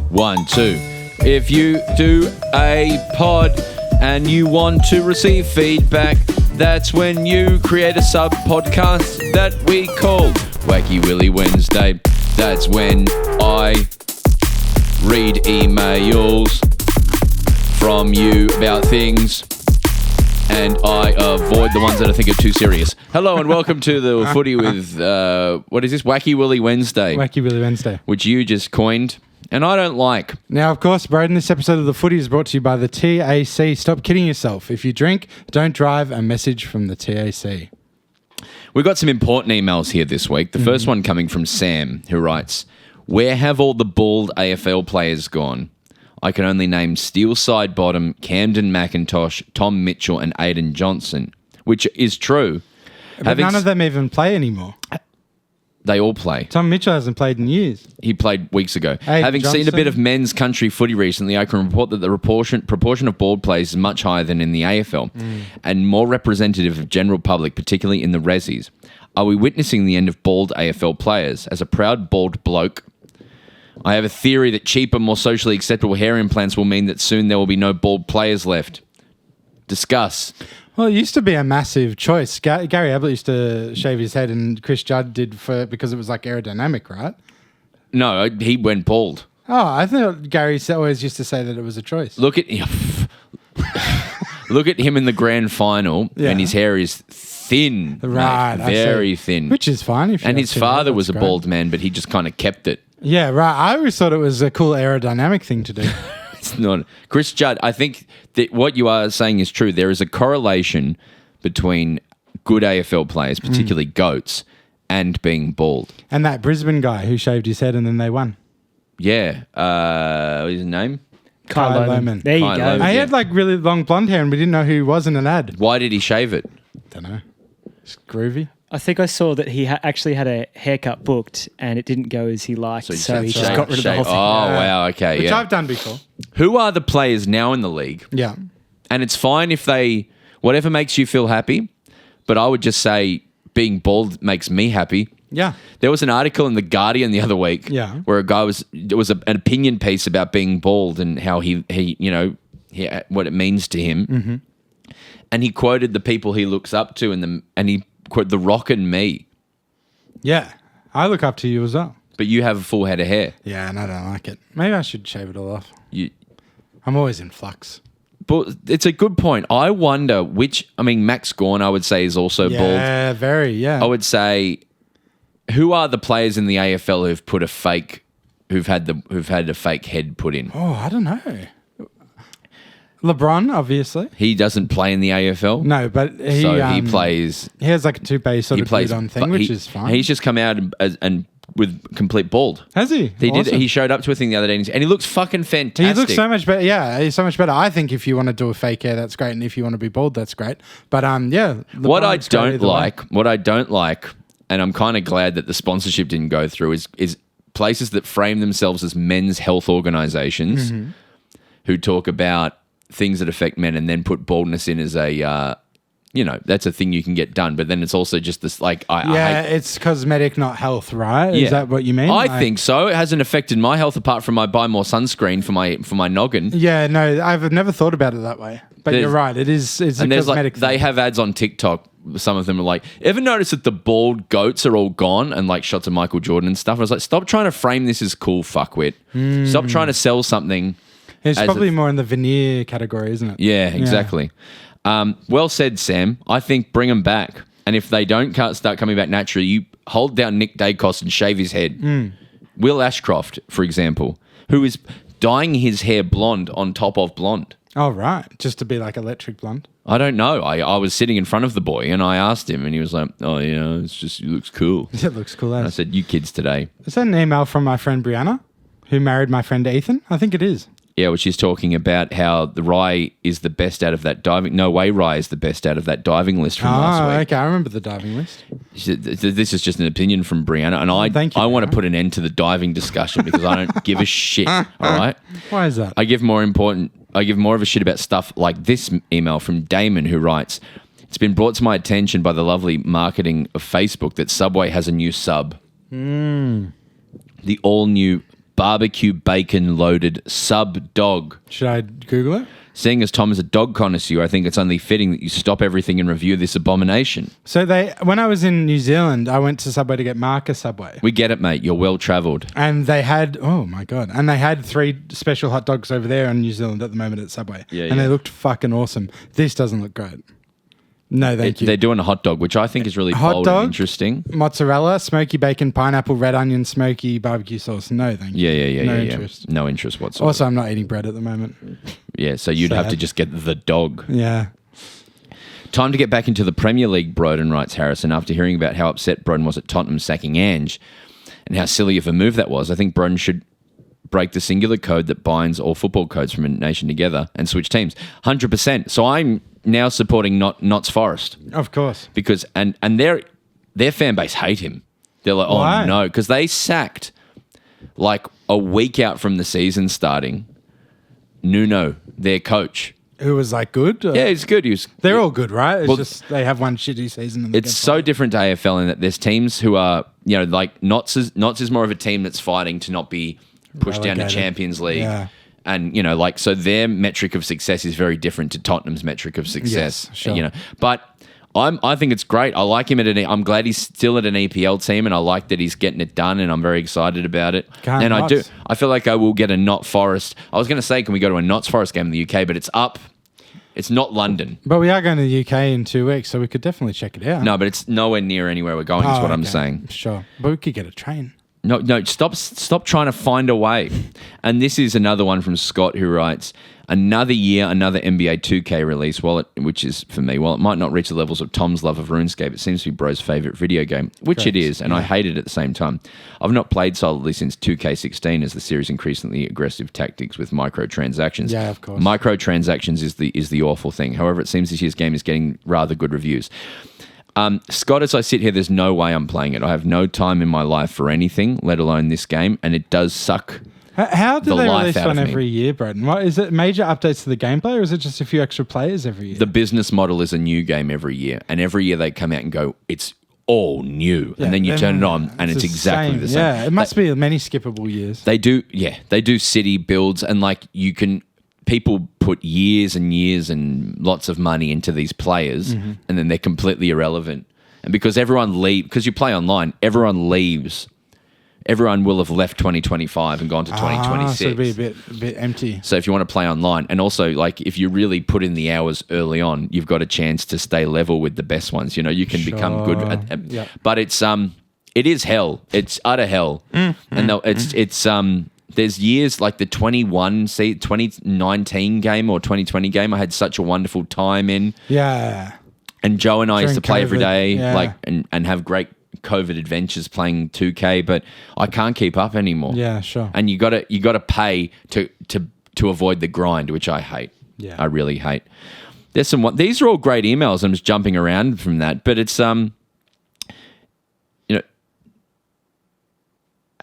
1, 2. If you do a pod and you want to receive feedback, that's when you create a sub-podcast that we call Wacky Willy Wednesday. That's when I read emails from you about things and I avoid the ones that I think are too serious. Hello and welcome to the Footy with, what is this? Wacky Willy Wednesday. Wacky Willy Wednesday. Which you just coined. And I don't like. Now, of course, Broden, this episode of The Footy is brought to you by the TAC. Stop kidding yourself. If you drink, don't drive. A message from the TAC. We've got some important emails here this week. The first one coming from Sam, who writes, "Where have all the bald AFL players gone? I can only name Steele Sidebottom, Camden McIntosh, Tom Mitchell, and Aiden Johnson," which is true. But none of them even play anymore. They all play. Tom Mitchell hasn't played in years. He played weeks ago. Aiden Having Johnson. seen a bit of men's country footy recently, I can report that the proportion of bald players is much higher than in the AFL and more representative of general public, particularly in the resis. Are we witnessing the end of bald AFL players? As a proud bald bloke, I have a theory that cheaper, more socially acceptable hair implants will mean that soon there will be no bald players left. Discuss. Well, it used to be a massive choice. Gary Ablett used to shave his head and Chris Judd did because it was like aerodynamic, right? No, he went bald. Oh, I thought Gary always used to say that it was a choice. Look at look at him in the grand final, and his hair is thin, right? Mate, very thin, which is fine. If you and have his thin father hair, was a great. bald man, but he just kind of kept it. Yeah, right. I always thought it was a cool aerodynamic thing to do. It's not. Chris Judd, I think that what you are saying is true. There is a correlation between good AFL players, particularly GOATs, and being bald. And that Brisbane guy who shaved his head and then they won. Yeah. What's his name? Kai Lohmann. There you Kai go. Lohmann. He had like really long blonde hair and we didn't know who he was in an ad. Why did he shave it? Don't know. It's groovy. I think I saw that he actually had a haircut booked and it didn't go as he liked, so he just got rid of the whole thing. Oh, wow. Okay. Which Yeah. I've done before. Who are the players now in the league? Yeah. And it's fine if they, whatever makes you feel happy. But I would just say being bald makes me happy. Yeah. There was an article in The Guardian the other week where a guy it was an opinion piece about being bald and how he what it means to him. Mm-hmm. And he quoted the people he looks up to and he quoted The Rock and me. Yeah. I look up to you as well. But you have a full head of hair. Yeah, and I don't like it. Maybe I should shave it all off. I'm always in flux. But it's a good point. I wonder Max Gawn, I would say, is also bald. Yeah, very, yeah. I would say, who are the players in the AFL who've had a fake head put in? Oh, I don't know. LeBron, obviously. He doesn't play in the AFL. No, but he plays. He has like a toupee sort of plays glued on thing, which is fine. He's just come out and with complete bald. Has he? He Awesome. did. He showed up to a thing the other day, and he looks fucking fantastic. He looks so much better. Yeah, he's so much better. I think if you want to do a fake hair, that's great, and if you want to be bald, that's great. But yeah, what I don't like, and I'm kind of glad that the sponsorship didn't go through, is places that frame themselves as men's health organizations who talk about things that affect men and then put baldness in as a that's a thing you can get done, but then it's also just this I hate. It's cosmetic, not health, right? Yeah. Is that what you mean? I think so. It hasn't affected my health apart from I buy more sunscreen for my noggin. Yeah, no, I've never thought about it that way. But you're right. It's a cosmetic thing. They have ads on TikTok. Some of them are like, ever notice that the bald goats are all gone and like shots of Michael Jordan and stuff? I was like, stop trying to frame this as cool, fuckwit. Stop trying to sell something. It's probably more in the veneer category, isn't it? Yeah, exactly. Well said, Sam. I think bring them back. And if they don't start coming back naturally, you hold down Nick Dacos and shave his head. Will Ashcroft, for example, who is dyeing his hair blonde on top of blonde. Oh, right. Just to be like electric blonde. I don't know. I was sitting in front of the boy and I asked him and he was like, oh, it's just, it looks cool. It looks cool. And I said, you kids today. Is that an email from my friend Brianna, who married my friend Ethan? I think it is. Yeah, well, she's talking about how the Rye is the best out of that diving. No way, Rye is the best out of that diving list from last week. Okay, I remember the diving list. This is just an opinion from Brianna, and I want to put an end to the diving discussion because I don't give a shit. All right, why is that? I give more of a shit about stuff like this email from Damon, who writes, "It's been brought to my attention by the lovely marketing of Facebook that Subway has a new sub." the all-new barbecue bacon-loaded SubDog. Should I Google it? Seeing as Tom is a dog connoisseur, I think it's only fitting that you stop everything and review this abomination. So when I was in New Zealand, I went to Subway to get Mark a Subway. We get it, mate. You're well-travelled. And they had, oh my God, and they had 3 special hot dogs over there in New Zealand at the moment at Subway. And they looked fucking awesome. This doesn't look great. No, thank you. They're doing a hot dog, which I think is really bold and interesting. Mozzarella, smoky bacon, pineapple, red onion, smoky barbecue sauce. No, thank you. No interest. No interest whatsoever. Also, I'm not eating bread at the moment. Yeah, so you'd have to just get the dog. Yeah. Time to get back into the Premier League, Broden, writes Harrison. After hearing about how upset Broden was at Tottenham sacking Ange and how silly of a move that was, I think Broden should break the singular code that binds all football codes from a nation together and switch teams. 100%. So I'm now supporting Notts Forest. Of course. Because and their fan base hate him. They're like, Why? oh no, because they sacked like a week out from the season starting Nuno, their coach. Who was like good? Yeah, he's good. They're all good, right? It's just they have one shitty season. And it's so different to AFL in that there's teams who are, like Notts is more of a team that's fighting to not be pushed down to Champions League. Yeah. And, so their metric of success is very different to Tottenham's metric of success. Yes, sure. But I think it's great. I like him I'm glad he's still at an EPL team, and I like that he's getting it done, and I'm very excited about it. And I feel like I will get a Notts Forest. I was going to say, can we go to a Notts Forest game in the UK? But it's up. It's not London. But we are going to the UK in 2 weeks, so we could definitely check it out. No, but it's nowhere near anywhere we're going, is what I'm saying. Sure. But we could get a train. No, stop trying to find a way. And this is another one from Scott who writes, another year, another NBA 2K release, which is, for me, while it might not reach the levels of Tom's love of RuneScape, it seems to be bro's favourite video game, which Correct. It is, and I hate it at the same time. I've not played solidly since 2K16 as the series increasingly aggressive tactics with microtransactions. Yeah, of course. Microtransactions is the awful thing. However, it seems this year's game is getting rather good reviews. Scott, as I sit here, there's no way I'm playing it. I have no time in my life for anything, let alone this game, and it does suck. How do the they life release out one of me. every year, Broden? What, is it major updates to the gameplay, or is it just a few extra players every year? The business model is a new game every year, and every year they come out and go, it's all new, and then you turn it on, and it's exactly the same. Yeah, it must be many skippable years. They do city builds, and people put years and years and lots of money into these players, and then they're completely irrelevant. And because because you play online, everyone leaves. Everyone will have left 2025 and gone to 2026. So it'll be a bit empty. So if you want to play online, and also if you really put in the hours early on, you've got a chance to stay level with the best ones. You can become good. But it is hell. It's utter hell. And there's years like the 2019 game or 2020 game. I had such a wonderful time in. Yeah. And Joe and I used to play every day, yeah. and have great COVID adventures playing 2K, but I can't keep up anymore. Yeah, sure. And you got to pay to avoid the grind, which I hate. Yeah, I really hate. These are all great emails. I'm just jumping around from that, but it's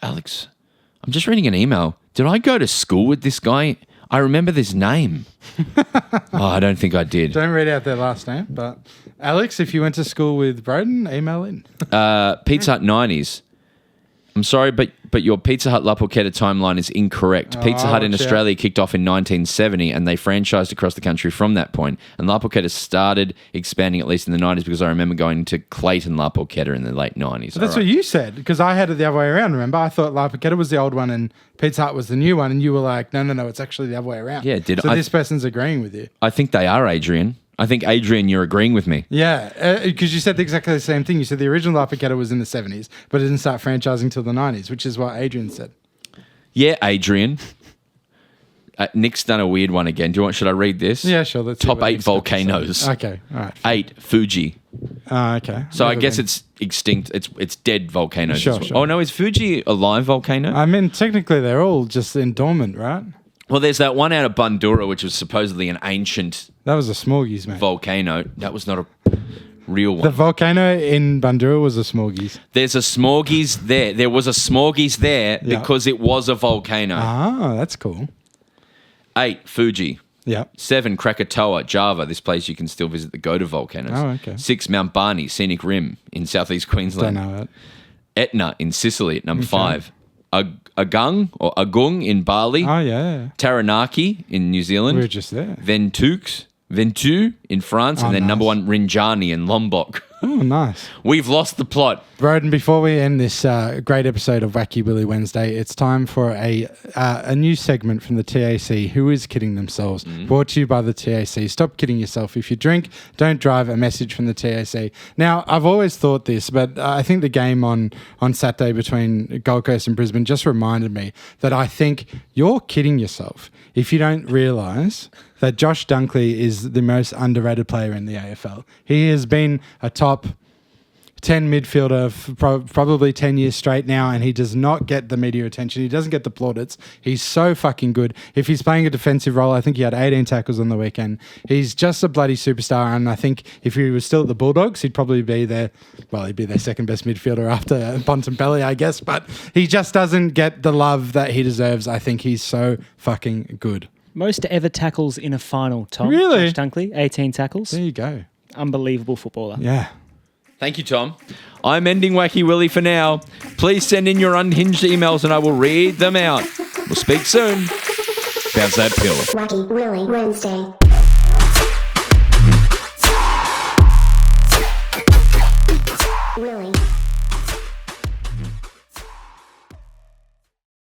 Alex, I'm just reading an email. Did I go to school with this guy? I remember this name. I don't think I did. Don't read out their last name, but Alex, if you went to school with Broden, email in. Pizza Hut 90s. I'm sorry, but your Pizza Hut La Porchetta timeline is incorrect. Pizza Hut in Australia kicked off in 1970, and they franchised across the country from that point. And La Porchetta started expanding at least in the 90s, because I remember going to Clayton La Porchetta in the late 90s. But that's what you said, because I had it the other way around, remember? I thought La Porchetta was the old one and Pizza Hut was the new one, and you were like, no, it's actually the other way around. Yeah, this person's agreeing with you. I think they are, Adrian. I think, Adrian, you're agreeing with me. Yeah, because you said exactly the same thing. You said the original La Porchetta was in the 70s, but it didn't start franchising till the 90s, which is what Adrian said. Yeah, Adrian. Nick's done a weird one again. Should I read this? Yeah, sure. Let's Top 8 volcanoes. Okay, all right. 8, Fuji. Okay. So I guess it's extinct. It's dead volcanoes. Sure, as well. sure. Oh, no, is Fuji a live volcano? I mean, technically they're all just in dormant, right? Well, there's that one out of Bandura, which was supposedly an ancient That was a Smorgies, mate. volcano. That was not a real one. The volcano in Bandura was a Smorgies. There's a Smorgies there. There was a Smorgies there because it was a volcano. Ah, that's cool. 8, Fuji. Yeah. 7, Krakatoa, Java. This place you can still visit the Goda volcanoes. Oh, okay. 6, Mount Barney, Scenic Rim in southeast Don't Queensland. know that. Etna in Sicily at number 5. Agung or Agung in Bali. Oh, yeah. Taranaki in New Zealand. We were just there. Ventu in France, and then number 1 Rinjani in Lombok. Oh, nice. We've lost the plot. Broden, before we end this great episode of Wacky Willy Wednesday, it's time for a new segment from the TAC, Who is Kidding Themselves, brought to you by the TAC. Stop kidding yourself. If you drink, don't drive, a message from the TAC. Now, I've always thought this, but I think the game on Saturday between Gold Coast and Brisbane just reminded me that I think you're kidding yourself if you don't realise that Josh Dunkley is the most underrated player in the AFL. He has been a top 10 midfielder for probably 10 years straight now, and he does not get the media attention. He doesn't get the plaudits. He's so fucking good. If he's playing a defensive role, I think he had 18 tackles on the weekend. He's just a bloody superstar, and I think if he was still at the Bulldogs, he'd probably be their second best midfielder after Bontempelli, I guess, but he just doesn't get the love that he deserves. I think he's so fucking good. Most ever tackles in a final, Tom. Really? Josh Dunkley, 18 tackles. There you go. Unbelievable footballer. Yeah. Thank you, Tom. I'm ending Wacky Willy for now. Please send in your unhinged emails and I will read them out. We'll speak soon. Bounce that pill. Wacky Willy Wednesday.